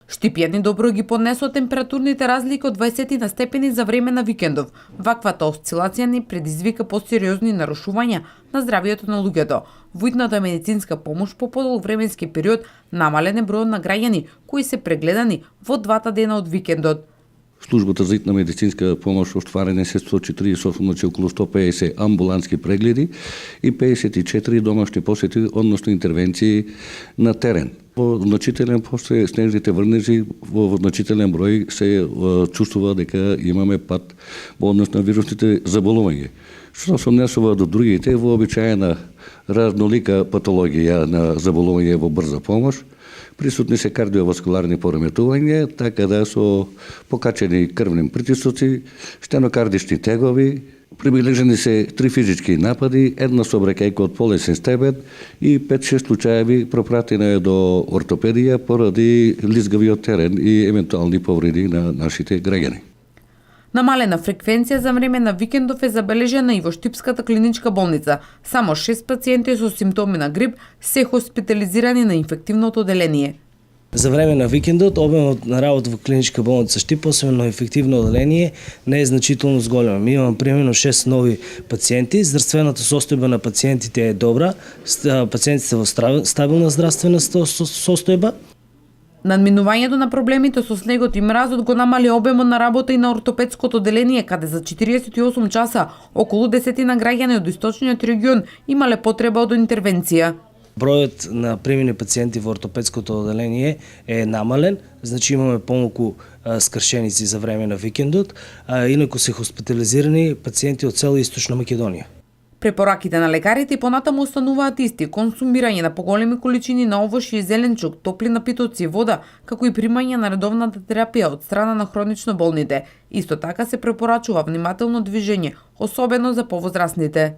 Штипјани добро ги поднесува температурните разлики од 20 на степени за време на викендов. Ваквата осцилација ни предизвика посериозни нарушувања на здравието на луѓето. Во итната медицинска помош по подолг временски период намален е бројот на граѓани кои се прегледани во 2 дена од викендот. Службата за итна медицинска помош остварени се 148, значи околу 150 амбулантски прегледи и 54 домашни посети, односно интервенции на терен. Во значителен после снежните врнежи, во значителен број се чувствува дека имаме пат во однос на вирусните заболувања. Што се однесува до другите, вообичаена разнолика патологија на заболување во брза помош, присутни се кардиоваскуларни пореметувања, така да со покачени крвни притисоци, стенокардични тегови, прибележени се 3 физички напади, една собрекајка од полесен стебет и 5-6 случаеви пропратена е до ортопедија поради лизгавиот терен и евентуални повреди на нашите граѓани. Намалена фреквенција за време на викендов е забележена и во Штипската клиничка болница. Само 6 пациенти со симптоми на грип се хоспитализирани на инфективното оделение. За време на викендот обемот на работа во клиничка болница Штип, освен на ефективно оделение, не е значително зголем. Ми имаме примерно 6 нови пациенти. Здравствената состојба на пациентите е добра. Пациентите во стабилна здравствена состојба. Надминувањето на проблемите со снегот и мразот го намали обемот на работа и на ортопедското оделение, каде за 48 часа околу 10 граѓани од источниот регион имале потреба од интервенција. Бројот на примени пациенти во ортопедското оделение е намален, значи имаме помалку скршеници за време на викендот, а инаку се хоспитализирани пациенти од цела Источна Македонија. Препораките на лекарите и понатаму остануваат исти: консумирање на поголеми количини на овошје и зеленчук, топли напитоци и вода, како и примање на редовната терапија од страна на хронично болните. Исто така се препорачува внимателно движење, особено за повозрасните.